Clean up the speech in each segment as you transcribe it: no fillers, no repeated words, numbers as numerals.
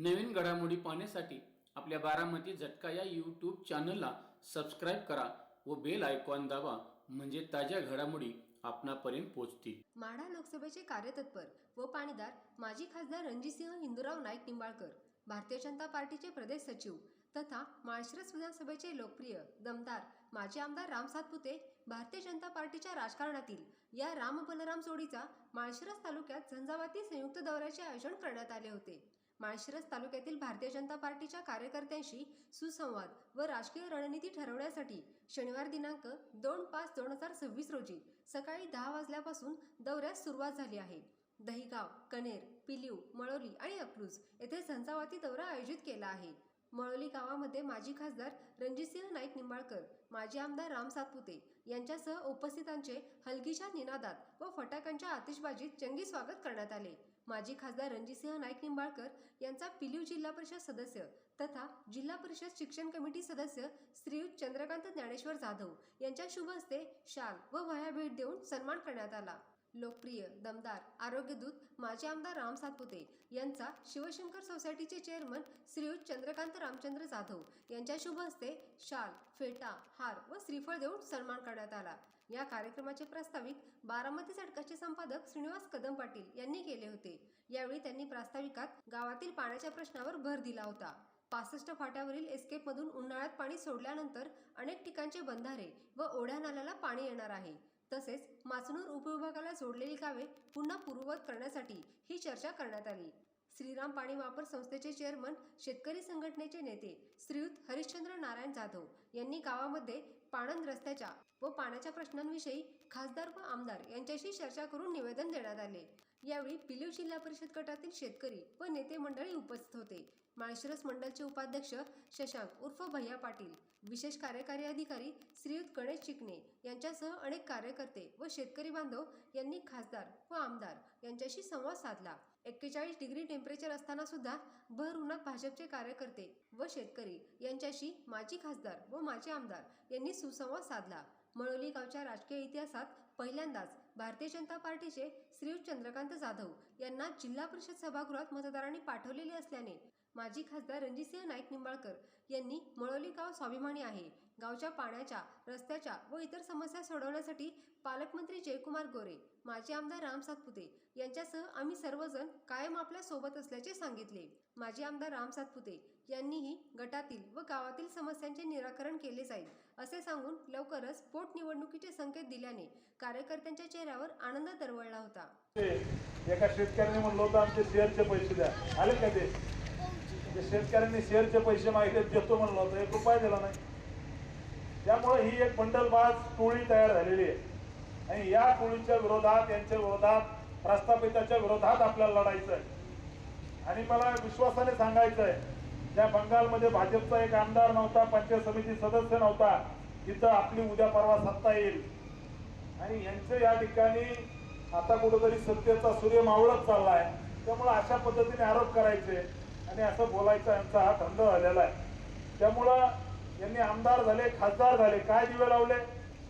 नवीन घडामोडी पाहण्यासाठी आपल्या बारामती झटका या यूट्यूब चॅनलला सबस्क्राईब करा व बेल आयकॉन दाबा, म्हणजे ताज्या घडामोडी आपणापर्यंत पोहोचतील। माढा लोकसभेचे कार्यतत्पर व पाणीदार माजी खासदार रणजितसिंह हिंदूराव नाईक निंबाळकर, भारतीय जनता पार्टीचे प्रदेश सचिव तथा माळशिरस विधानसभेचे लोकप्रिय दमदार माजी आमदार राम सातपुते, भारतीय जनता पार्टीच्या राजकारणातील या राम बलराम जोडीचा माळशिरस तालुक्यात झंझावाती संयुक्त दौऱ्याचे आयोजन करण्यात आले होते। माळशिरस तालुक्यातील भारतीय जनता पार्टीच्या कार्यकर्त्यांशी सुसंवाद व राजकीय रणनीती ठरवण्यासाठी शनिवार दिनांक 2/5/2026 रोजी सकाळी 10 वाजल्यापासून दौऱ्यास सुरुवात झाली आहे। दहिगाव, कनेर, पिलीव, मळोली आणि अकलूज येथे झंझावाती दौरा आयोजित केला आहे। मळोली गावामध्ये माजी खासदार रणजितसिंह नाईक निंबाळकर, माजी आमदार राम सातपुते यांच्यासह उपस्थितांचे हलगीच्या निनादात व फटाक्यांच्या आतिषबाजीत जंगी स्वागत करण्यात आले। माजी खासदार रणजितसिंह नाईक निंबाळकर यांचा पिलीव जिल्हा परिषद सदस्य तथा जिल्हा परिषद शिक्षण कमिटी सदस्य श्रीयुत चंद्रकांत ज्ञानेश्वर जाधव यांच्या शुभ हस्ते शाल व वह्या भेट देऊन सन्मान करण्यात आला। लोकप्रिय दमदार आरोग्यदूत माजी आमदार राम सातपुते यांचा शिवशंकर सोसायटीचे चेअरमन श्रीयुत चंद्रकांत रामचंद्र जाधव यांच्या शुभ हस्ते शाल, फेटा, हार व श्रीफळ देऊन सन्मान करण्यात आला। या कार्यक्रमाचे प्रास्ताविक बारामती झटकाचे संपादक श्रीनिवास कदम पाटील यांनी केले होते। यावेळी त्यांनी प्रास्ताविकात गावातील पाण्याच्या प्रश्नावर भर दिला होता। 65 फाट्यावरील एस्केपमधून उन्हाळ्यात पाणी सोडल्यानंतर अनेक ठिकाणचे बंधारे व ओढ्या नाल्याला पाणी येणार आहे। तसेच माचनूर उपविभागाला जोडलेली गावे पुन्हा पूर्ववत करण्यासाठी ही चर्चा करण्यात आली। श्रीराम पाणी वापर संस्थेचे चेअरमन शेतकरी संघटनेचे नेते श्रीयुत हरिश्चंद्र नारायण जाधव यांनी गावामध्ये पाणंद रस्त्याच्या व पाण्याच्या प्रश्नांविषयी खासदार व आमदार यांच्याशी चर्चा करून निवेदन देण्यात आले। यावेळी पिलीव जिल्हा परिषद गटातील शेतकरी व नेते मंडळी उपस्थित होते। माळशिरस मंडलचे उपाध्यक्ष शशांक उर्फ भैया पाटील, विशेष कार्यकारी अधिकारी श्रीयुत गणेश चिकणे यांच्यासह अनेक कार्यकर्ते व शेतकरी बांधव यांनी खासदार व आमदार यांच्याशी संवाद साधला। 41 डिग्री टेम्परेचर असताना सुद्धा भर उन्हात भाजपचे कार्यकर्ते व शेतकरी यांच्याशी माजी खासदार व माजी आमदार यांनी सुसंवाद साधला। मळोली गावच्या राजकीय इतिहासात पहिल्यांदाच भारतीय जनता पार्टीचे श्रीयुत चंद्रकांत जाधव यांना जिल्हा परिषद सभागृहात मतदारांनी पाठवलेले असल्याने माजी खासदार रणजितसिंह नाईक निंबाळकर यांनी मळोली गाव स्वाभिमानी आहे, गावच्या पाण्याच्या, रस्त्याच्या व इतर समस्या सोडवण्यासाठी पालकमंत्री जयकुमार गोरे, माजी आमदार राम सातपुते यांच्यासह आम्ही सर्वजण कायम आपल्या सोबत असल्याचे सांगितले। माजी आमदार राम सातपुते यांनीही गटातील व गावातील समस्यांचे निराकरण केले जाईल असे सांगून लवकरच पोटनिवडणुकीचे संकेत दिल्याने कार्यकर्त्यांच्या चेहऱ्यावर आनंद दरवळला होता। एका शेतकऱ्याने म्हणलं होतं आमचे शेअरचे पैसे द्या, आले का ते? शेतकऱ्यांनी शेअरचे पैसे मागितले, देतो म्हणलं होतं, 1 रुपया दिला नाही। त्यामुळे ही एक बंडलबाज टोळी तयार झालेली आहे आणि या टोळीच्या विरोधात, यांच्या विरोधात, प्रस्थापिताच्या विरोधात आपल्याला लढायचं आहे। आणि मला विश्वासाने सांगायचं आहे, त्या बंगालमध्ये भाजपचा एक आमदार नव्हता, पंचायत समिती सदस्य नव्हता, तिथं आपली उद्या परवा सत्ता येईल आणि यांचं या ठिकाणी आता कुठेतरी सत्तेचा सूर्य मावळत चाललाय। त्यामुळे अशा पद्धतीने आरोप करायचे आणि असं बोलायचं यांचा हा धंद झालेला आहे। त्यामुळं यांनी आमदार झाले, खासदार झाले, काय दिवे लावले?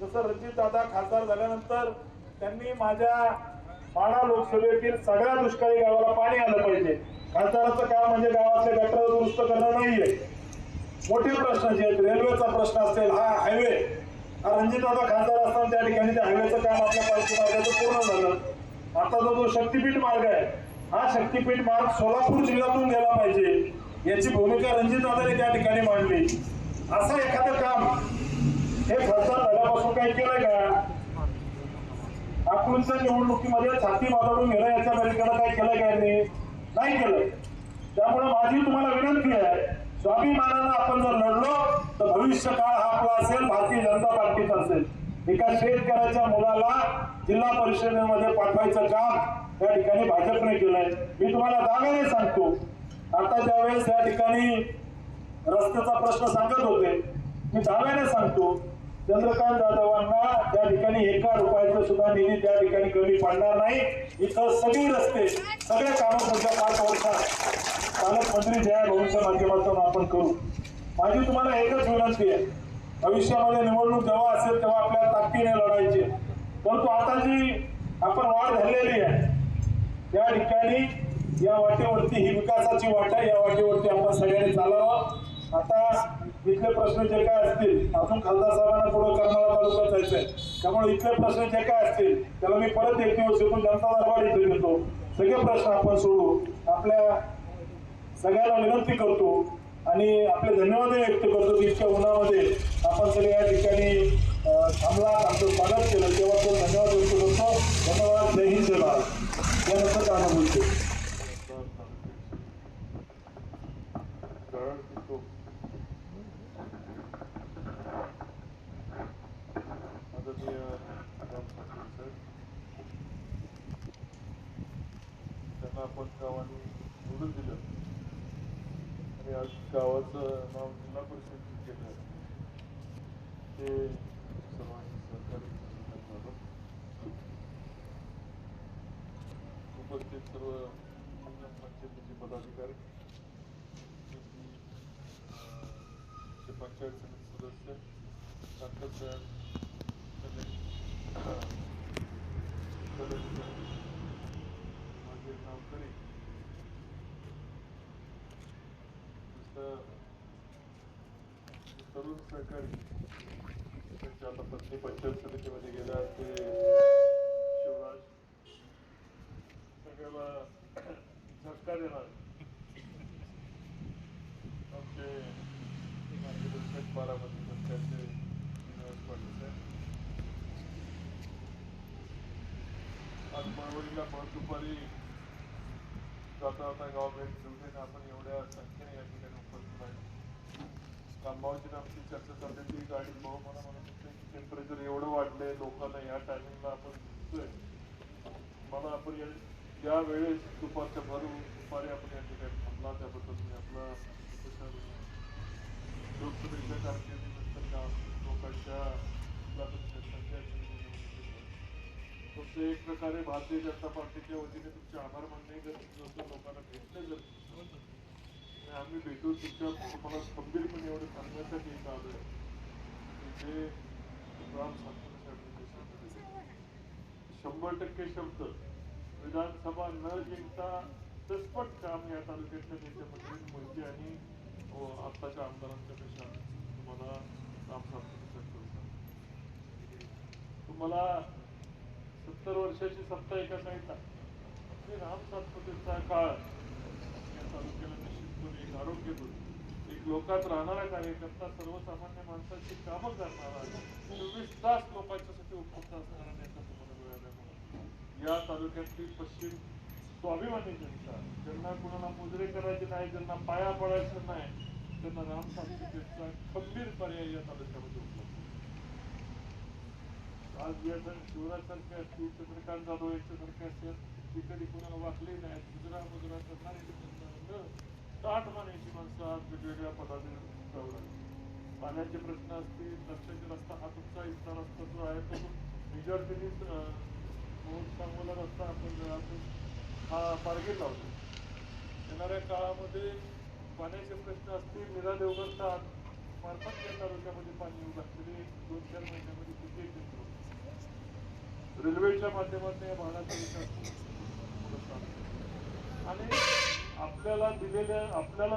जसं रणजित दादा खासदार झाल्यानंतर त्यांनी माझ्या माढा लोकसभेतील सगळ्या दुष्काळी गावाला पाणी आलं पाहिजे। खासदाराचं काम म्हणजे गावातले गटर दुरुस्त करणं नाहीये, मोठे प्रश्न जे आहेत, रेल्वेचा प्रश्न असेल, हा हायवे, रणजित दादा खासदार असताना त्या ठिकाणी त्या हायवेचं काम आपल्या पालखी मार्गाचं पूर्ण झालं। आता जो शक्तीपीठ मार्ग आहे, हा शक्तीपीठ मार्ग सोलापूर जिल्ह्यातून गेला पाहिजे, याची भूमिका रणजित दादाने त्या ठिकाणी मांडली। असं एखादं काम हे खासदार झाल्यापासून काही केलंय का? अकलूजच्या निवडणुकीमध्ये छाती मातडून घेणं याच्या पलीकडे काय केलंय का? नाही केलं। त्यामुळे माझी तुम्हाला विनंती आहे, स्वाभिमानानं आपण जर लढलो तर भविष्य काळ हा आपला असेल, भारतीय जनता पार्टीचा असेल। एका शेतकऱ्याच्या मुलाला जिल्हा परिषदेमध्ये पाठवायचं काम त्या ठिकाणी भाजपने केलंय। मी तुम्हाला दाव्याने सांगतो, आता ज्यावेळेस या ठिकाणी रस्त्याचा प्रश्न सांगत होते, मी दाव्याने सांगतो, चंद्रकांत जाधवांना त्या ठिकाणी 1 रुपयाचा सुद्धा निधी त्या ठिकाणी कमी पडणार नाही। इथं सगळे रस्ते, सगळे कामं पुढच्या 5 वर्षात पालकमंत्री जया भाऊंच्या माध्यमातून आपण करू। माझी तुम्हाला एकच विनंती आहे, भविष्यामध्ये निवडणूक जेव्हा असेल तेव्हा आपल्या ताकदीने लढायचे, परंतु आता जी आपण वाढ झालेली आहे त्या ठिकाणी या वाटेवरती ही विकासाची वाट आहे, या वाटेवरती आपण सगळ्यांनी चालावं. आता इथले प्रश्न जे काय असतील, अजून खासदार साहेबांना पुढे करमाळा तालुक्यात जायचंय, त्यामुळे इथले प्रश्न जे काय असतील त्याला मी परत एक दिवस येऊन जनता दरबार इथे घेतो. सगळे प्रश्न आपण सोडू. आपल्या सगळ्यांना विनंती करतो आणि आपले धन्यवाद व्यक्त करतो की इतक्या उन्हामध्ये आपण सगळे या ठिकाणी थांबला, आमचं स्वागत केलं, तेव्हा तो धन्यवाद व्यक्त करतो. धन्यवाद. जय हिंद, जय भारत. यानंतर काय बोलतो. त्यांना आपण गावाने निवडून दिलं आणि आज गावाचं नाव जिल्हा परिषद केलं. ते सर्वांनी सहकार्य झालं. उपस्थित सर्व पंचायतीचे पदाधिकारी, पंचायत समिती सदस्य, डॉक्टर माझे नावकरी, तरुण सहकारी त्यांच्या आता पत्नी पंचायत समितीमध्ये गेल्या, ते शिवराज सगळ्याला झटका देणार आमचे मार्गदर्शक बारामती पक्षाचे श्रीनिवास पाटील साहेब. आज मळवलीला भर दुपारी जाता जाता गाव भेट ठेवते. आपण एवढ्या संख्येने या ठिकाणी उपस्थित आहे. रामभाऊची आमची चर्चा चालली ती गाडी भाऊ मला म्हणत होते की टेम्परेचर एवढं वाढलंय, लोकांना या टायमिंगला आपण दिसतोय. मला आपण या वेळेस दुपारच्या भर दुपारी आपण या ठिकाणी थांबला, त्याबद्दल मी आपला लोकसभेच्या कारकिर्दीनंतर लोकांच्या फक्त एक प्रकारे भारतीय जनता पार्टीच्या वतीने तुमचे आभार मानणे गरजेचं होतं, लोकांना भेटणे गरजेचं होतं. आम्ही भेटून तुम्हाला खंबीरपणे एवढं सांगण्यासाठी एक आलोय की जे राम सातपुते 100% शब्द विधानसभा न जिंकता दसपट काम या तालुक्यातल्या नेत्यामध्ये मोहिते आणि आत्ताच्या आमदारांच्या पेक्षा तुम्हाला राम सातपुते तुम्हाला 70 वर्षाची सत्ता एका साईडला, राम सातपुतेचा काळ या तालुक्याला निश्चितपणे एक आरोग्य होतो. एक लोकात राहणारा कार्यकर्ता, सर्वसामान्य माणसाची कामं करणारा, 24 तास लोकांच्यासाठी उपलब्ध असणारा नेता तुम्हाला मिळाल्यामुळे या तालुक्यातली पश्चिम स्वाभिमानी जनता, ज्यांना कुणाला मुजरे करायचे नाही, ज्यांना पाया पडायचं नाही, त्यांना राम सातपुतेचा खंबीर पर्याय या तालुक्यामध्ये उपलब्ध. आज या शिवराजसारखे असतील, चंद्रकांत जाधव यांच्यासारखे असतील, ती कधी कोणाला वाकली नाही, मुजरा करणारी 60 मान्याची माणसं आज वेगवेगळ्या पदावर. पाण्याचे प्रश्न असतील, रस्त्याचे रस्ता हा तुमचा इस्ता रस्ता जो आहे तो मेजर त्यांनीच सांगोला रस्ता आपण हा मार्गे लावतो. येणाऱ्या काळामध्ये पाण्याचे प्रश्न असतील, मीरा देवगडचा मार्फत या तालुक्यामध्ये पाणी येऊ लागते 2-4 महिन्यामध्ये किती केंद्र, रेल्वेच्या माध्यमातून या भागाचा विकास आणि आपल्याला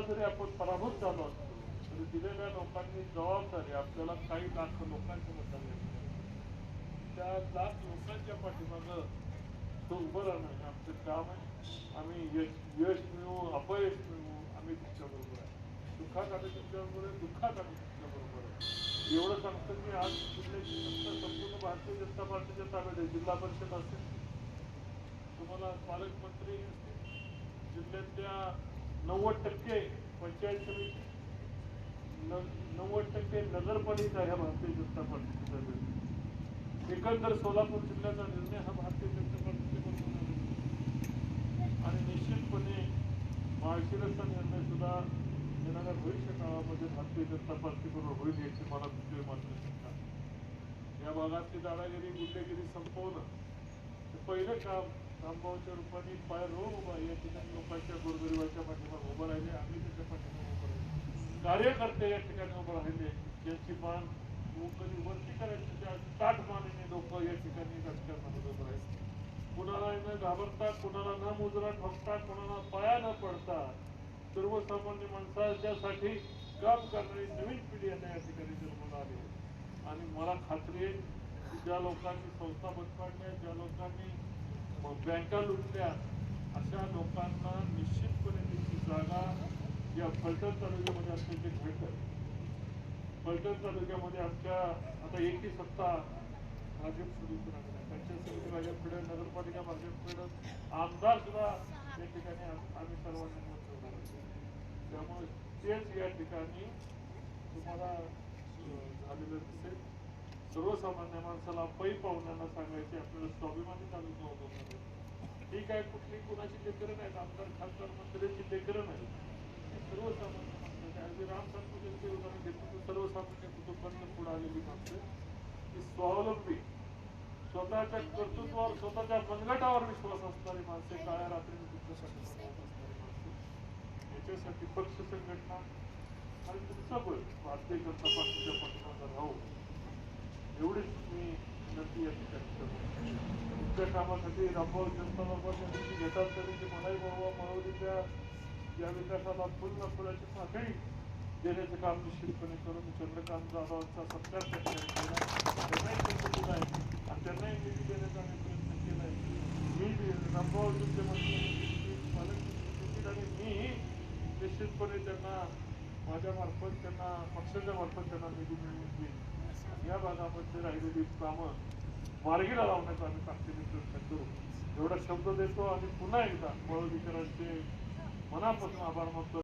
जरी आपण पराभूत झालो असतो तरी दिलेल्या लोकांनी जबाबदारी आपल्याला काही लाख लोकांच्या मतदान घेतलं, त्या लाख लोकांच्या पाठीमागं तो उभं राहणं हे आमचं काम आहे. आम्ही यश मिळवू, अपयश मिळवू, आम्ही तुमच्या बरोबर आहे. सुखात आम्ही तुमच्या बरोबर आहे, दुःखात आम्ही तुमच्या बरोबर आहे. एवढं सांगतो की आज जिल्ह्याची सत्ता संपूर्ण भारतीय जनता पार्टीच्या ताब्यात आहे. जिल्हा परिषद असेल, तुम्हाला पालकमंत्री असतील, जिल्ह्यातल्या 90% पंचायत समिती, 90% नगरपालिका ह्या भारतीय जनता पार्टीच्या ताब्यात. एकंदर सोलापूर जिल्ह्याचा निर्णय हा भारतीय जनता पार्टीच्या बरोबर आणि निश्चितपणे माळशिरसचा निर्णय सुद्धा येणाऱ्या भविष्य काळामध्ये भारतीय जनता पार्टी बरोबर होईल याची मला तुमची मात्र शंका. या भागातली दादागिरी, गुंडेगिरी संपवणं हे पहिलं काम. रामभाऊच्या रूपाने पाय रोग उभा या ठिकाणी लोकांच्या गोरगरिबाच्या पाठीमागे उभं राहिले, आम्ही त्याच्या पाठीमागे उभं राहिले, कार्यकर्ते या ठिकाणी उभं राहिले, ज्यांची मान कधी वरती करायची त्या ताट मानेने लोक या ठिकाणी राजकारणामध्ये उभं राहिले. कुणाला न घाबरता, कुणाला न मुजरा ठोकता, कुणाला पाया न पडता सर्वसामान्य माणसाच्यासाठी काम करणारी नवीन पिढी आता या ठिकाणी जन्माला आली आहे. आणि मला खात्री आहे की ज्या लोकांनी संस्था बंद पाडल्या, ज्या लोकांनी बँका लुटल्या, अशा लोकांना निश्चितपणे त्यांची जागा या फलटण तालुक्यामध्ये असल्याचे घडलं. फलटण तालुक्यामध्ये आमच्या आता एकी सत्ता भाजप सुरू राहिल्या, पंचायत समिती भाजपकडे, नगरपालिका भाजपकडे, आमदार सुद्धा या ठिकाणी आम्ही सर्वांनी मत ठेवणार. त्यामुळे तेच या ठिकाणी तुम्हाला झालेलं दिसेल. सर्वसामान्य माणसाला पै पाहुण्यांना सांगायचे आपल्याला स्वाभिमानी तालुका होतो. ठीक आहे, कुठली कुणाची लेकरं नाहीत, आमदार खासदार मंत्र्यांची लेकरं नाहीत, सर्वसामान्य माणसं. राम सातपुतेचे उदाहरण घेतलं तर सर्वसामान्य कुटुंबातून पुढे आलेली माणसं ही स्वावलंबी, स्वतःच्या कर्तृत्वावर, स्वतःच्या मनगटावर विश्वास असणारी माणसे, काळ्या रात्रीने दुःखासाठी असणारी माणसं. याच्यासाठी पक्ष संघटना आणि तुमचं बळ भारतीय जनता पार्टीच्या पाठीमागे राहू एवढीच मी विनंती या ठिकाणी करतो. तुमच्या कामासाठी रामभाऊ जनता दरबार घेतात तरी ते मलाही बाबा मळवलीच्या या विकासाला पूर्ण फुलाची पाकळी देण्याचं काम निश्चितपणे करून चंद्रकांत जाधवांचा सत्कार केला, त्यांनाही संधी दिला आहे आणि त्यांनाही निधी देण्याचा आम्ही प्रयत्न केला आहे. मी रामभाऊजींचे पालक आणि मीही निश्चितपणे त्यांना माझ्या मार्फत, त्यांना पक्षाच्या मार्फत त्यांना निधी मिळवून देईल. या भागामध्ये राहिलेली कामं मार्गीला लावण्याचा आम्ही ताकदीने प्रयत्न करू एवढा शब्द देतो. आणि पुन्हा एकदा मळवलीकरांचे मनापासून आभार मानतो.